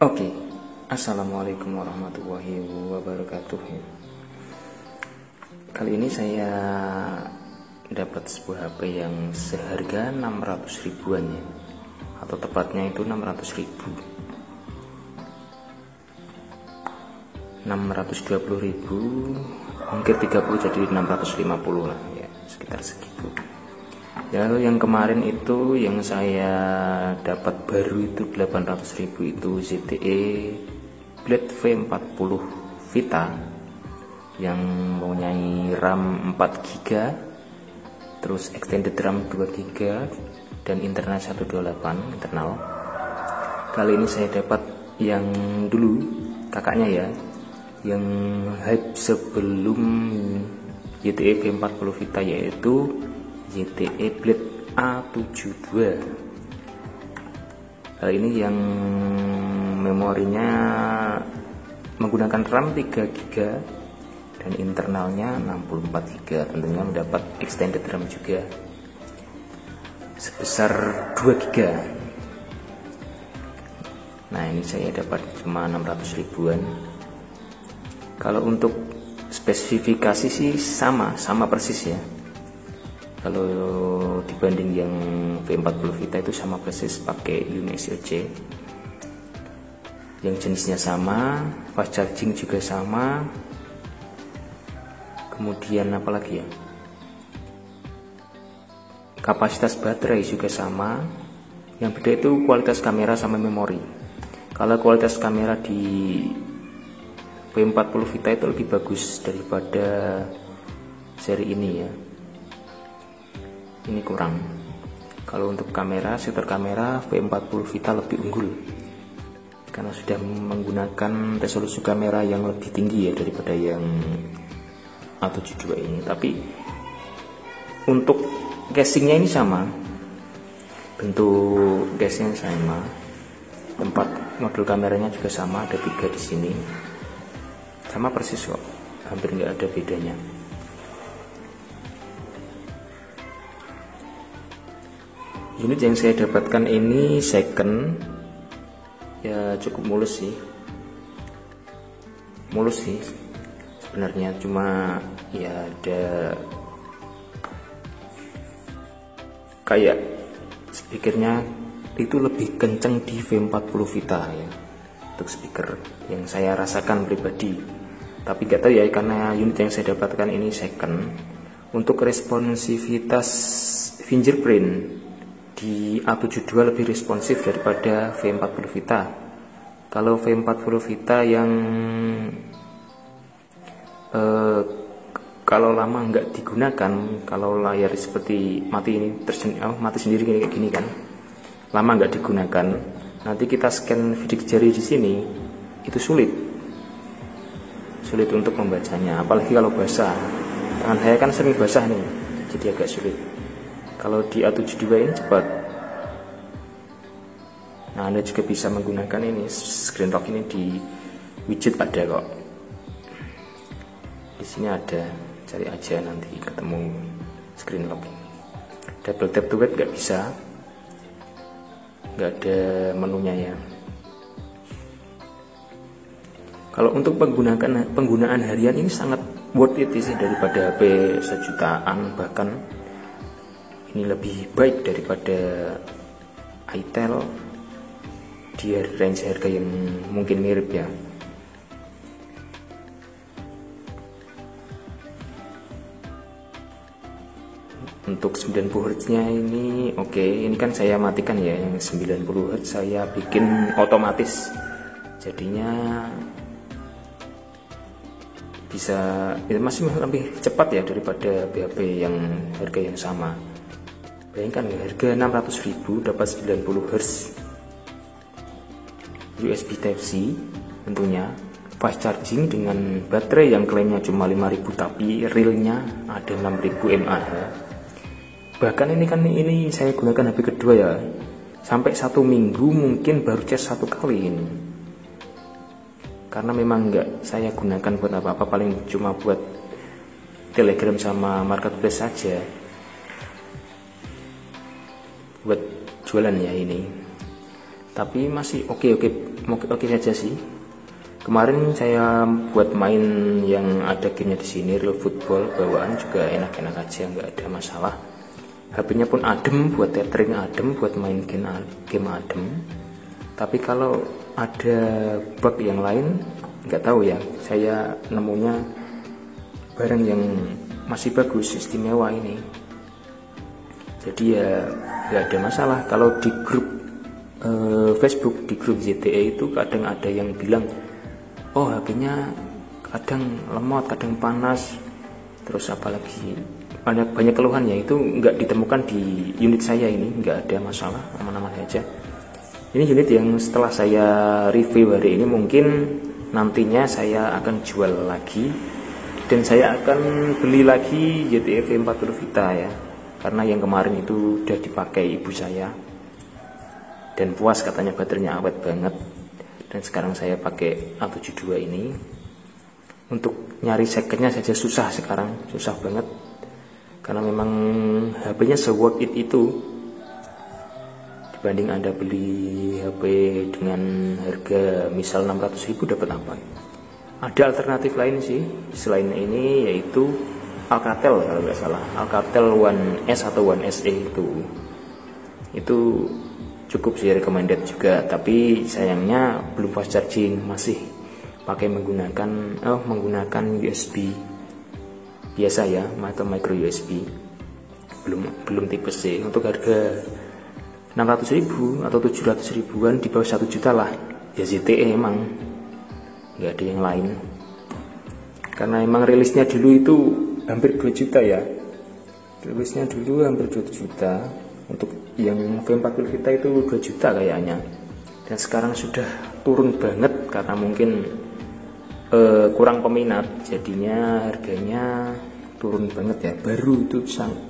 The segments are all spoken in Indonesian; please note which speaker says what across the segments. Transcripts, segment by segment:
Speaker 1: Oke, Assalamualaikum warahmatullahi wabarakatuh. Kali ini saya dapat sebuah HP yang seharga 600 ribuan ya, atau tepatnya itu 600 ribu, 620 ribu, mungkin 30 jadi 650 lah ya, sekitar segitu. Lalu yang kemarin itu yang saya dapat baru itu 800 ribu itu ZTE Blade V40 Vita yang mempunyai RAM 4 GB, terus extended RAM 2 GB dan internet 128 internal. Kali ini saya dapat yang dulu kakaknya ya, yang hype sebelum ZTE V40 Vita, yaitu ZTE Blade A72. Hal ini yang memorinya menggunakan RAM 3 GB dan internalnya 64 GB, tentunya mendapat extended RAM juga sebesar 2 GB. Nah, ini saya dapat cuma 600 ribuan. Kalau untuk spesifikasi sih sama persis ya. Kalau dibanding yang V40 Vita itu sama persis, pakai UniSoC yang jenisnya sama, fast charging juga sama. Kemudian apalagi ya, kapasitas baterai juga sama. Yang beda itu kualitas kamera sama memori. Kalau kualitas kamera di V40 Vita itu lebih bagus daripada seri ini ya. Ini kurang. Kalau untuk kamera, sektor kamera V40 Vita lebih unggul karena sudah menggunakan resolusi kamera yang lebih tinggi ya daripada yang A72 ini. Tapi untuk casingnya ini sama, bentuk casingnya sama, tempat modul kameranya juga sama, ada 3 di sini, sama persis kok, hampir nggak ada bedanya. Unit yang saya dapatkan ini second ya, cukup mulus sih sebenarnya, cuma ya ada kayak speakernya itu lebih kenceng di V40 Vita ya, untuk speaker yang saya rasakan pribadi. Tapi gak tahu ya, karena unit yang saya dapatkan ini second. Untuk responsivitas fingerprint di A72 lebih responsif daripada V40 Vita. Kalau V40 Vita yang kalau lama nggak digunakan, kalau layar seperti mati sendiri kayak gini kan, lama nggak digunakan, nanti kita scan sidik jari di sini itu sulit untuk membacanya, apalagi kalau basah. Tangan saya kan sering basah nih, jadi agak sulit. Kalau di A72 ini cepat. Nah, Anda juga bisa menggunakan ini screen lock ini di widget, ada kok. Di sini ada, cari aja nanti ketemu screen lock ini. Double tap to wait nggak bisa, nggak ada menunya ya. Kalau untuk penggunaan harian ini sangat worth it sih, daripada HP sejutaan, bahkan ini lebih baik daripada Itel di range harga yang mungkin mirip ya. Untuk 90 Hz nya ini oke. Ini kan saya matikan ya, yang 90 Hz saya bikin otomatis, jadinya bisa ya, masih lebih cepat ya daripada HP yang harga yang sama. Bayangkan ya, harga 600 ribu dapat 90 Hz, USB Type-C tentunya, fast charging dengan baterai yang klaimnya cuma 5000 tapi realnya ada 6000 mAh. Bahkan ini saya gunakan HP kedua ya, sampai 1 minggu mungkin baru cas 1 kali ini, karena memang nggak saya gunakan buat apa-apa, paling cuma buat Telegram sama marketplace saja, buat jualan ya ini. Tapi masih oke oke saja sih. Kemarin saya buat main yang ada gamenya di sini, real football, bawaan juga enak-enak aja, nggak ada masalah. HP-nya pun adem, buat tethering adem, buat main game adem. Tapi kalau ada bug yang lain, nggak tahu ya. Saya nemunya barang yang masih bagus, istimewa ini. Jadi ya nggak ada masalah. Kalau di grup Facebook, di grup ZTE itu kadang ada yang bilang, oh HP-nya kadang lemot, kadang panas, terus apalagi banyak keluhan ya. Itu nggak ditemukan di unit saya ini, nggak ada masalah, aman-aman saja. Ini unit yang setelah saya review hari ini, mungkin nantinya saya akan jual lagi dan saya akan beli lagi ZTE V40 Vita ya, karena yang kemarin itu udah dipakai ibu saya dan puas, katanya baterainya awet banget. Dan sekarang saya pakai A72 ini. Untuk nyari secondnya saja susah sekarang, susah banget, karena memang HP-nya se-worth it itu dibanding Anda beli HP dengan harga misal 600.000 dapat apa. Ada alternatif lain sih selain ini, yaitu Alcatel kalau nggak salah, Alcatel One S atau One SE itu cukup sih, recommended juga. Tapi sayangnya belum fast charging, masih pakai menggunakan USB biasa ya, atau micro USB, belum tipe C. Untuk harga 600.000 atau 700.000-an, di bawah 1 juta lah ya ZTE, emang nggak ada yang lain, karena emang rilisnya dulu itu hampir 2 juta ya, rilisnya dulu hampir 2 juta. Untuk yang V40 Vita itu 2 juta kayaknya, dan sekarang sudah turun banget karena mungkin kurang peminat, jadinya harganya turun banget ya. Baru itu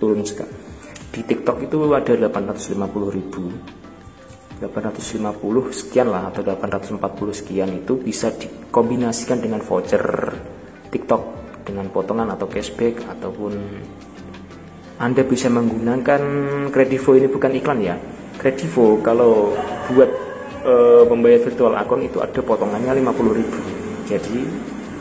Speaker 1: turun sekali. Di TikTok itu ada 850 sekian lah, atau 840 sekian, itu bisa dikombinasikan dengan voucher TikTok dengan potongan atau cashback, ataupun Anda bisa menggunakan Kredivo. Ini bukan iklan ya. Kredivo kalau buat membayar virtual account itu ada potongannya 50.000. Jadi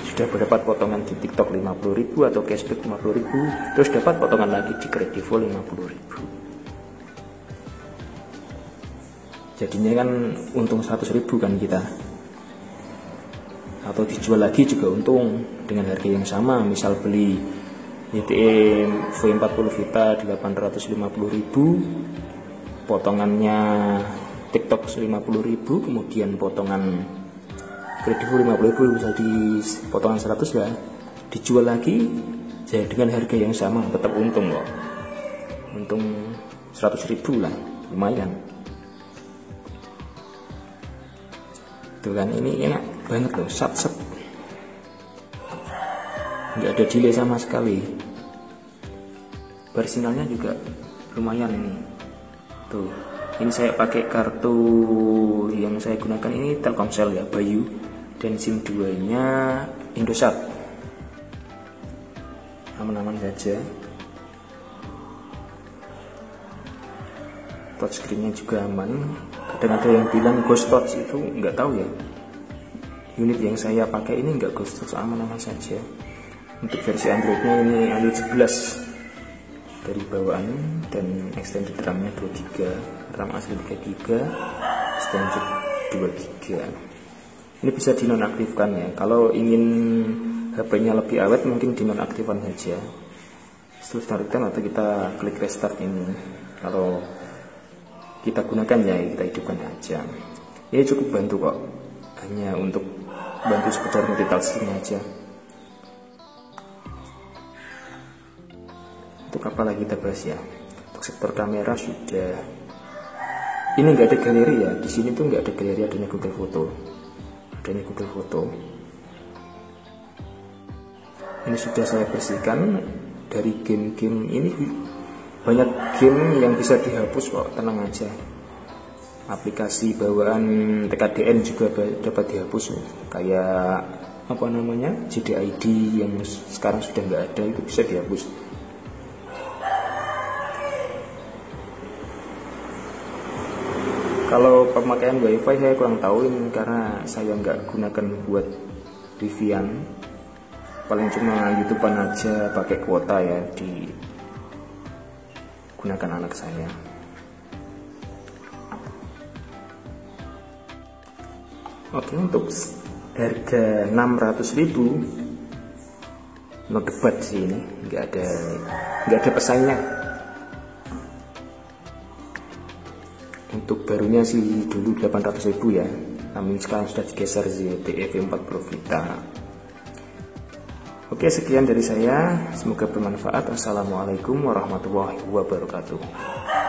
Speaker 1: sudah berdapat potongan di TikTok 50.000 atau cashback 50.000, terus dapat potongan lagi di Kredivo 50.000. Jadinya kan untung 100.000 kan kita. Atau dijual lagi juga untung dengan harga yang sama. Misal beli ZTE V40 Vita 850.000, potongannya TikTok 50.000, kemudian potongan Kredivo 50.000, bisa di potongan 100 ya, dijual lagi ya dengan harga yang sama, tetap untung kok. Untung 100.000 lah, lumayan. Tuh kan, ini enak banget loh, sat nggak ada delay sama sekali. Bar sinyalnya juga lumayan ini. Tuh, ini saya pakai kartu yang saya gunakan ini Telkomsel ya, Bayu, dan SIM 2-nya Indosat. Aman-aman saja. Touchscreen-nya juga aman. Kadang ada yang bilang ghost touch, itu nggak tahu ya. Unit yang saya pakai ini nggak ghost touch, aman-aman saja. Untuk versi Androidnya ini Android 11 dari bawaan, dan extended RAM-nya 2GB, RAM asli 3GB, extended 2GB. Ini bisa dinonaktifkan ya. Kalau ingin HP-nya lebih awet, mungkin dinonaktifkan saja. Setelah start atau kita klik restart ini. Kalau kita gunakan ya, kita hidupkan aja. Ini cukup bantu kok, hanya untuk bantu sekedar multitasking aja. Untuk apa lagi kita bahas ya? Untuk sektor kamera sudah. Ini nggak ada galeri ya. Di sini tuh nggak ada galeri, adanya Google Foto. Adanya Google Foto. Ini sudah saya bersihkan dari game-game ini. Banyak game yang bisa dihapus kok, tenang aja. Aplikasi bawaan TKDN juga dapat dihapus, kayak apa namanya, JDID yang sekarang sudah nggak ada, itu bisa dihapus. Kalau pemakaian wifi saya kurang tahu ini, karena saya nggak gunakan buat reviewan, paling cuma YouTubean aja pakai kuota ya, digunakan anak saya. Oke, untuk harga 600.000 no debat sih, ini nggak ada pesaingnya. Untuk barunya sih dulu 800.000 ya, namun sekarang sudah digeser ZTE V40 Vita. Oke, sekian dari saya, semoga bermanfaat. Assalamualaikum warahmatullahi wabarakatuh.